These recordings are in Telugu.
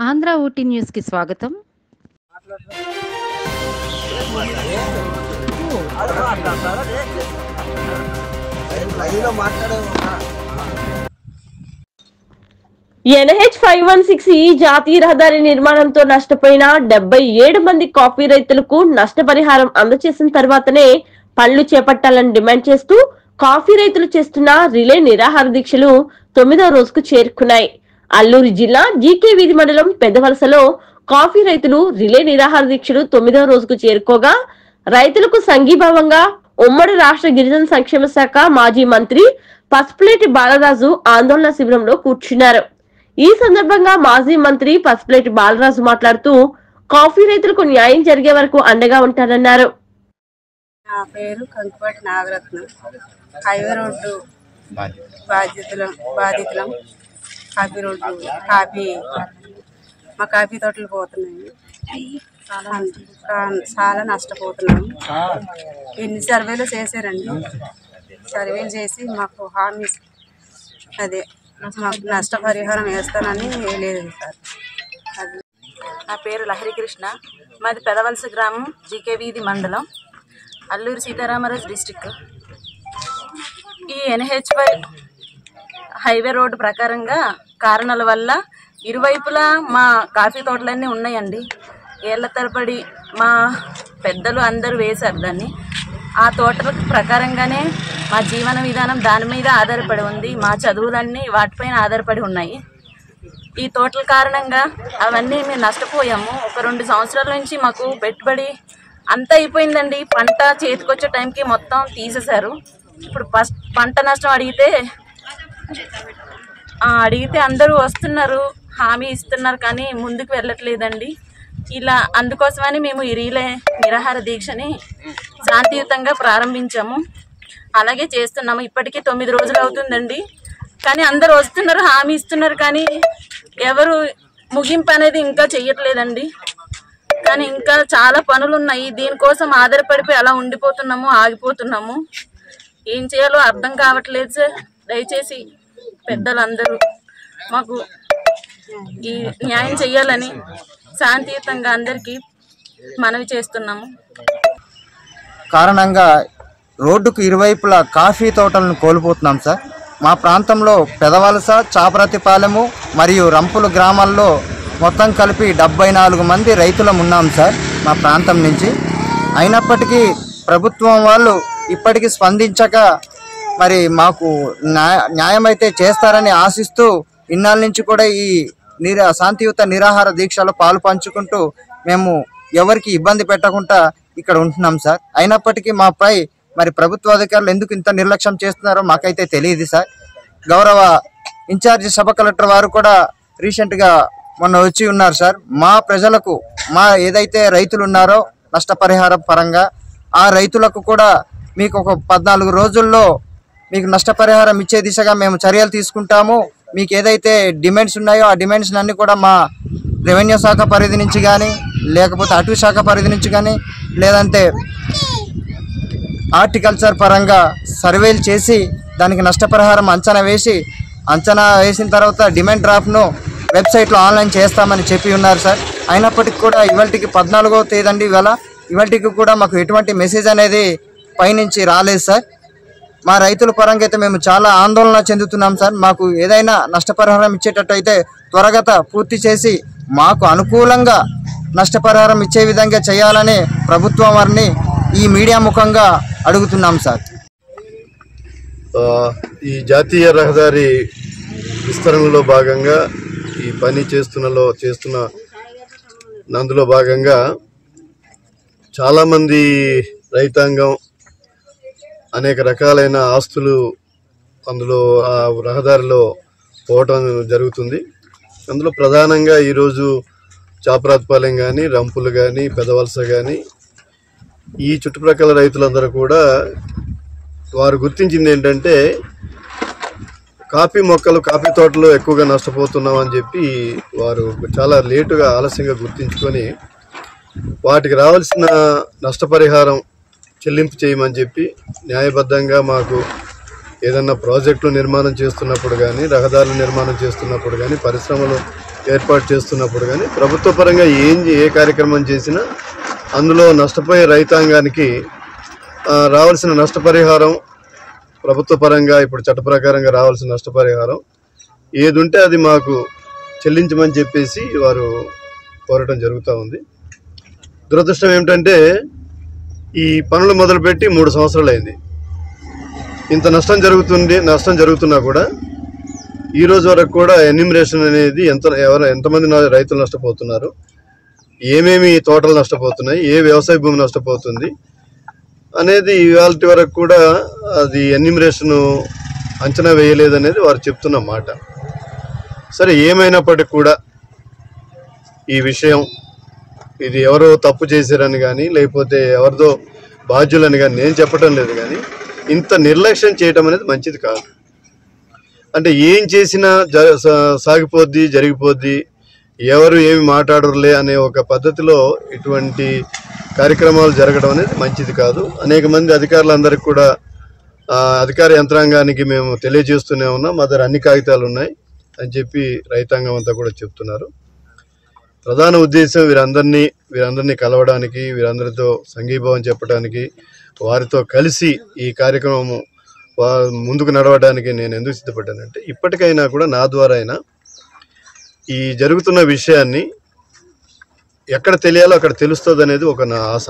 ఆంధ్ర ఊటీ న్యూస్కి స్వాగతం. NH516 జాతీయ రహదారి నిర్మాణంతో నష్టపోయిన 77 మంది కాఫీ రైతులకు నష్టపరిహారం అందజేసిన తర్వాతనే పనులు చేపట్టాలని డిమాండ్ చేస్తూ కాఫీ రైతులు చేస్తున్న రిలే నిరాహార దీక్షలు 9వ రోజుకు చేరుకున్నాయి. అల్లూరు జిల్లా జీకే వీధి మండలం పెద్దవలసలో కాఫీ రైతులు రిలే నిరాహార దీక్షలు 9వ రోజుకు చేరుకోగా రైతులకు సంఘీభావంగా ఉమ్మడి రాష్ట్ర గిరిజన సంక్షేమ శాఖ మాజీ మంత్రి పసుపులేటి బాలరాజు ఆందోళన శిబిరంలో కూర్చున్నారు. ఈ సందర్భంగా మాజీ మంత్రి పసుపులేటి బాలరాజు మాట్లాడుతూ కాఫీ రైతులకు న్యాయం జరిగే వరకు అండగా ఉంటారన్నారు. నా పేరు కంకుపాటి నాగరత్నం. హైవే రోడ్డు బాధితులం. మా కాఫీ తోటలు పోతున్నాయి. చాలా నష్టపోతున్నాము. ఎన్ని సర్వేలు చేశారండి. సర్వేలు చేసి మాకు హామీ అదే మాకు నష్టపరిహారం వేస్తానని లేదు సార్. నా పేరు లహరి కృష్ణ. మాది పెదవలస గ్రామం, జీకే వీధి మండలం, అల్లూరు సీతారామరాజు డిస్టిక్. ఈ NH5 హైవే రోడ్డు ప్రకారంగా కారణాల వల్ల ఇరువైపులా మా కాఫీ తోటలన్నీ ఉన్నాయండి. ఏళ్ల తరబడి మా పెద్దలు అందరూ వేశారు దాన్ని. ఆ తోటల ప్రకారంగానే మా జీవన విధానం దాని మీద ఆధారపడి ఉంది. మా చదువులన్నీ వాటిపైన ఆధారపడి ఉన్నాయి. ఈ తోటల కారణంగా అవన్నీ మేము నష్టపోయాము. ఒక 2 సంవత్సరాల నుంచి మాకు పెట్టుబడి అంతా అయిపోయిందండి. పంట చేతికొచ్చే టైంకి మొత్తం తీసేశారు. ఇప్పుడు పంట నష్టం అడిగితే అందరూ వస్తున్నారు, హామీ ఇస్తున్నారు, కానీ ముందుకు వెళ్ళట్లేదండి. ఇలా అందుకోసమని మేము ఈ రీలే నిరాహార దీక్షని శాంతియుతంగా ప్రారంభించాము. అలాగే చేస్తున్నాము. ఇప్పటికీ 9 రోజులు అవుతుందండి. కానీ అందరూ వస్తున్నారు, హామీ ఇస్తున్నారు, కానీ ఎవరు ముగింపు అనేది ఇంకా చెయ్యట్లేదండి. కానీ ఇంకా చాలా పనులు ఉన్నాయి. దీనికోసం ఆధారపడిపోయి అలా ఉండిపోతున్నాము, ఆగిపోతున్నాము. ఏం చేయాలో అర్థం కావట్లేదు సార్. దయచేసి పెద్దలందరూ మాకు ఈ న్యాయం చెయ్యాలని శాంతియుతంగా అందరికీ మనవి చేస్తున్నాము. కారణంగా రోడ్డుకు ఇరువైపులా కాఫీ తోటలను కోల్పోతున్నాం సార్. మా ప్రాంతంలో పెదవలస, చాపరతిపాలెము మరియు రంపులు గ్రామాల్లో మొత్తం కలిపి 74 మంది రైతులం ఉన్నాం సార్ మా ప్రాంతం నుంచి. అయినప్పటికీ ప్రభుత్వం వాళ్ళు ఇప్పటికీ స్పందించక మరి మాకు న్యాయం అయితే చేస్తారని ఆశిస్తూ ఇన్నాళ్ళ నుంచి కూడా ఈ శాంతియుత నిరాహార దీక్షలో పాలు పంచుకుంటూ మేము ఎవరికి ఇబ్బంది పెట్టకుండా ఇక్కడ ఉంటున్నాం సార్. అయినప్పటికీ మాపై మరి ప్రభుత్వ అధికారులు ఎందుకు ఇంత నిర్లక్ష్యం చేస్తున్నారో మాకైతే తెలియదు సార్. గౌరవ ఇన్ఛార్జి సబ్ కలెక్టర్ వారు కూడా రీసెంట్గా మొన్న వచ్చి ఉన్నారు సార్. మా ప్రజలకు, మా ఏదైతే రైతులు ఉన్నారో నష్టపరిహారం పరంగా ఆ రైతులకు కూడా మీకు ఒక 14 రోజుల్లో మీకు నష్టపరిహారం ఇచ్చే దిశగా మేము చర్యలు తీసుకుంటాము. మీకు ఏదైతే డిమాండ్స్ ఉన్నాయో ఆ డిమాండ్స్ అన్ని కూడా మా రెవెన్యూ శాఖ పరిధి నుంచి కానీ, లేకపోతే అటవీ శాఖ పరిధి నుంచి కానీ, లేదంటే హార్టికల్చర్ పరంగా సర్వేలు చేసి దానికి నష్టపరిహారం అంచనా వేసిన తర్వాత డిమాండ్ డ్రాఫ్ట్ను వెబ్సైట్లో ఆన్లైన్ చేస్తామని చెప్పి ఉన్నారు సార్. అయినప్పటికీ కూడా ఇవాళకి 14వ తేదీ అండి. ఇవాళకి కూడా మాకు ఎటువంటి మెసేజ్ అనేది పైనుంచి రాలేదు సార్. మా రైతుల పరంగా అయితే మేము చాలా ఆందోళన చెందుతున్నాం సార్. మాకు ఏదైనా నష్టపరిహారం ఇచ్చేటట్టు అయితే త్వరగా పూర్తి చేసి మాకు అనుకూలంగా నష్టపరిహారం ఇచ్చే విధంగా చేయాలని ప్రభుత్వం వారిని ఈ మీడియా ముఖంగా అడుగుతున్నాం సార్. ఈ జాతీయ రహదారి విస్తరణలో భాగంగా ఈ పని చేస్తున్న నందులో భాగంగా చాలామంది రైతాంగం అనేక రకాలైన ఆస్తులు అందులో ఆ రహదారిలో పోవటం జరుగుతుంది. అందులో ప్రధానంగా ఈరోజు చాపరాతిపాలెం కానీ, రంపులు కానీ, పెదవలస కానీ ఈ చుట్టుప్రక్కల రైతులందరూ కూడా వారు గుర్తించింది ఏంటంటే కాఫీ మొక్కలు, కాఫీ తోటలు ఎక్కువగా నష్టపోతున్నామని చెప్పి వారు చాలా లేటుగా, ఆలస్యంగా గుర్తించుకొని వాటికి రావాల్సిన నష్టపరిహారం చెల్లింపు చేయమని చెప్పి న్యాయబద్ధంగా మాకు ఏదన్నా ప్రాజెక్టులు నిర్మాణం చేస్తున్నప్పుడు కానీ, రహదారులు నిర్మాణం చేస్తున్నప్పుడు కానీ, పరిశ్రమలు ఏర్పాటు చేస్తున్నప్పుడు కానీ ప్రభుత్వ పరంగా ఏ కార్యక్రమం చేసినా అందులో నష్టపోయే రైతాంగానికి రావాల్సిన నష్టపరిహారం ప్రభుత్వ పరంగా ఇప్పుడు చట్ట ప్రకారంగా రావాల్సిన నష్టపరిహారం ఏది ఉంటే అది మాకు చెల్లించమని చెప్పేసి వారు కోరటం జరుగుతూ ఉంది. దురదృష్టం ఏమిటంటే ఈ పనులు మొదలుపెట్టి 3 సంవత్సరాలు అయింది. ఇంత నష్టం జరుగుతున్నా కూడా ఈ రోజు వరకు కూడా ఎన్యూమరేషన్ అనేది ఎంతమంది రైతులు నష్టపోతున్నారు, ఏమేమి తోటలు నష్టపోతున్నాయి, ఏ వ్యవసాయ భూమి నష్టపోతుంది అనేది ఇవాళ వరకు కూడా అది ఎన్యూమరేషన్ అంచనా వేయలేదనేది వారు చెప్తున్న మాట. సరే, ఏమైనప్పటికీ కూడా ఈ విషయం ఇది ఎవరో తప్పు చేశారని కానీ లేకపోతే ఎవరిదో బాధ్యులని కానీ నేను చెప్పడం లేదు, కానీ ఇంత నిర్లక్ష్యం చేయడం అనేది మంచిది కాదు. అంటే ఏం చేసినా సాగిపోద్ది, జరిగిపోద్ది, ఎవరు ఏమి మాట్లాడరులే అనే ఒక పద్ధతిలో ఇటువంటి కార్యక్రమాలు జరగడం అనేది మంచిది కాదు. అనేక మంది అధికారులందరికీ కూడా అధికార యంత్రాంగానికి మేము తెలియజేస్తూనే ఉన్నాం, మా దగ్గర అన్ని కాగితాలు ఉన్నాయి అని చెప్పి రైతాంగం అంతా కూడా చెప్తున్నారు. ప్రధాన ఉద్దేశం వీరందరినీ కలవడానికి, వీరందరితో సంఘీభావం చెప్పడానికి, వారితో కలిసి ఈ కార్యక్రమం ముందుకు నడవడానికి నేను ఎందుకు సిద్ధపడ్డానంటే ఇప్పటికైనా కూడా నా ద్వారా అయినా ఈ జరుగుతున్న విషయాన్ని ఎక్కడ తెలియాలో అక్కడ తెలుస్తుంది అనేది ఒక నా ఆశ.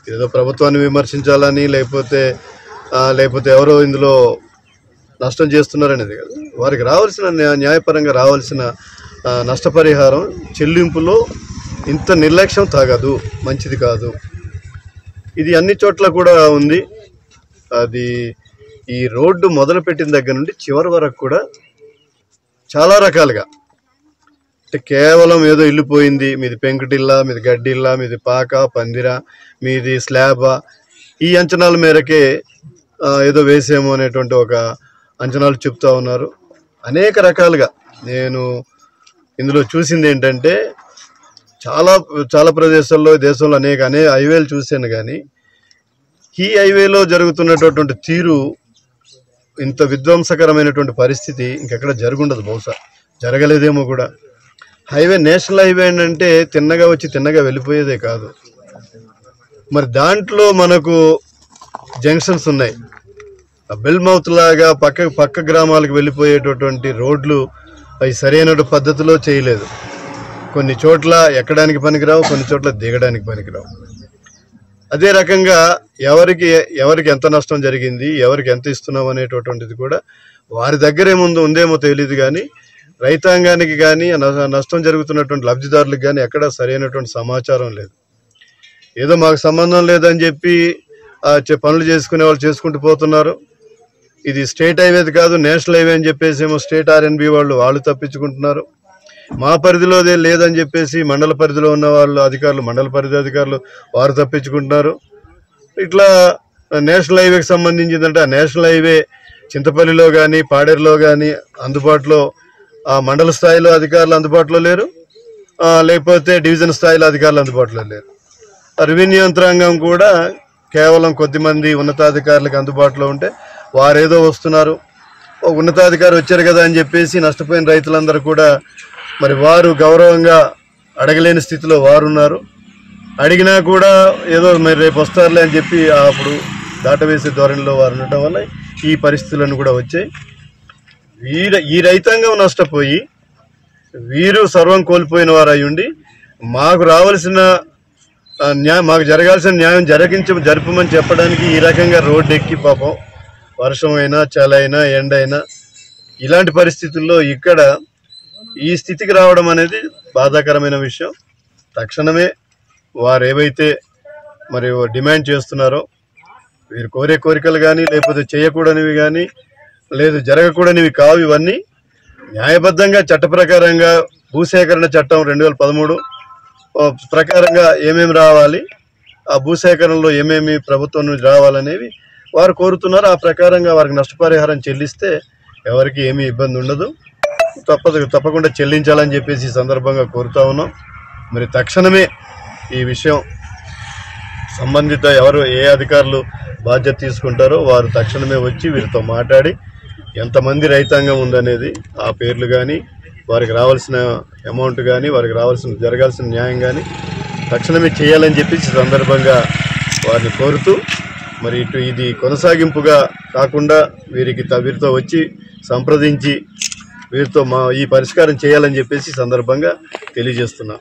ఏదో ప్రభుత్వాన్ని విమర్శించాలని లేకపోతే ఎవరో ఇందులో నష్టం చేస్తున్నారనేది కాదు. వారికి రావాల్సిన న్యాయపరంగా రావాల్సిన నష్టపరిహారం చెల్లింపులో ఇంత నిర్లక్ష్యం తాగదు, మంచిది కాదు. ఇది అన్ని చోట్ల కూడా ఉంది. అది ఈ రోడ్డు మొదలుపెట్టిన దగ్గర నుండి చివరి వరకు కూడా చాలా రకాలుగా, అంటే కేవలం ఏదో ఇల్లు పోయింది, మీది పెంకుటిల్లా, మీది గడ్డిల్లా, మీది పాక పందిరా, మీది స్లాబా, ఈ అంచనాల మేరకే ఏదో వేసేమో అనేటువంటి ఒక అంచనాలు చెప్తా ఉన్నారు. అనేక రకాలుగా నేను ఇందులో చూసింది ఏంటంటే చాలా ప్రదేశాల్లో దేశంలో అనేక హైవేలు చూశాను, కానీ ఈ హైవేలో జరుగుతున్నటువంటి తీరు, ఇంత విధ్వంసకరమైనటువంటి పరిస్థితి ఇంకెక్కడ జరుగుండదు, బహుశా జరగలేదేమో కూడా. హైవే నేషనల్ హైవే అంటే తిన్నగా వచ్చి తిన్నగా వెళ్ళిపోయేదే కాదు. మరి దాంట్లో మనకు జంక్షన్స్ ఉన్నాయి, బెల్ మౌత్ లాగా పక్క గ్రామాలకు వెళ్ళిపోయేటటువంటి రోడ్లు అవి సరైన పద్ధతిలో చేయలేదు. కొన్ని చోట్ల ఎక్కడానికి పనికిరావు, కొన్ని చోట్ల దిగడానికి పనికిరావు. అదే రకంగా ఎవరికి ఎంత నష్టం జరిగింది, ఎవరికి ఎంత ఇస్తున్నాం అనేటటువంటిది కూడా వారి దగ్గరే ఉందేమో తెలియదు, కానీ రైతాంగానికి కానీ నష్టం జరుగుతున్నటువంటి లబ్ధిదారులకు కానీ ఎక్కడ సరైనటువంటి సమాచారం లేదు. ఏదో మాకు సంబంధం లేదని చెప్పి పనులు చేసుకునే వాళ్ళు చేసుకుంటూ పోతున్నారు. ఇది స్టేట్ హైవే కాదు, నేషనల్ హైవే అని చెప్పేసి ఏమో స్టేట్ RNB వాళ్ళు తప్పించుకుంటున్నారు. మా పరిధిలోదే లేదని చెప్పేసి మండల పరిధిలో ఉన్న వాళ్ళు అధికారులు, మండల పరిధి అధికారులు వారు తప్పించుకుంటున్నారు. ఇట్లా నేషనల్ హైవేకి సంబంధించిందంటే ఆ నేషనల్ హైవే చింతపల్లిలో కానీ పాడేరులో కానీ అందుబాటులో మండల స్థాయిలో అధికారులు అందుబాటులో లేరు, లేకపోతే డివిజన్ స్థాయిలో అధికారులు అందుబాటులో లేరు. రెవెన్యూ యంత్రాంగం కూడా కేవలం కొద్దిమంది ఉన్నతాధికారులకు అందుబాటులో ఉంటే వారేదో వస్తున్నారు, ఉన్నతాధికారి వచ్చారు కదా అని చెప్పేసి నష్టపోయిన రైతులందరూ కూడా మరి వారు గౌరవంగా అడగలేని స్థితిలో వారు ఉన్నారు. అడిగినా కూడా ఏదో మరి రేపు వస్తారులే అని చెప్పి అప్పుడు దాటవేసే ధోరణిలో వారు ఉండటం వల్ల ఈ పరిస్థితులను కూడా వచ్చాయి. ఈ రైతాంగం నష్టపోయి వీరు సర్వం కోల్పోయిన వారు అయ్యుండి మాకు రావాల్సిన మాకు జరగాల్సిన న్యాయం జరపమని చెప్పడానికి ఈ రకంగా రోడ్డు ఎక్కి పాపం వర్షం అయినా చలి అయినా ఎండ అయినా ఇలాంటి పరిస్థితుల్లో ఇక్కడ ఈ స్థితికి రావడం అనేది బాధాకరమైన విషయం. తక్షణమే వారు ఏవైతే మరి డిమాండ్ చేస్తున్నారో, వీరు కోరే కోరికలు కానీ లేకపోతే చేయకూడనివి కానీ లేదు జరగకూడనివి కావు, ఇవన్నీ న్యాయబద్ధంగా చట్ట ప్రకారంగా భూసేకరణ చట్టం 2013 ప్రకారంగా ఏమేమి రావాలి, ఆ భూసేకరణలో ఏమేమి ప్రభుత్వం నుంచి రావాలనేవి వారు కోరుతున్నారు. ఆ ప్రకారంగా వారికి నష్టపరిహారం చెల్లిస్తే ఎవరికి ఏమీ ఇబ్బంది ఉండదు, తప్పకుండా చెల్లించాలని చెప్పేసి ఈ సందర్భంగా కోరుతా ఉన్నాం. మరి తక్షణమే ఈ విషయం సంబంధిత ఏ అధికారులు బాధ్యత తీసుకుంటారో వారు తక్షణమే వచ్చి వీరితో మాట్లాడి ఎంతమంది రైతాంగం ఉందనేది ఆ పేర్లు కానీ వారికి రావాల్సిన అమౌంట్ కానీ వారికి జరగాల్సిన న్యాయం కానీ తక్షణమే చేయాలని చెప్పేసి సందర్భంగా వారిని కోరుతూ మరి ఇది కొనసాగింపుగా కాకుండా వీరితో వచ్చి సంప్రదించి వీరితో ఈ పరిష్కారం చేయాలని చెప్పేసి సందర్భంగా తెలియజేస్తున్నాం.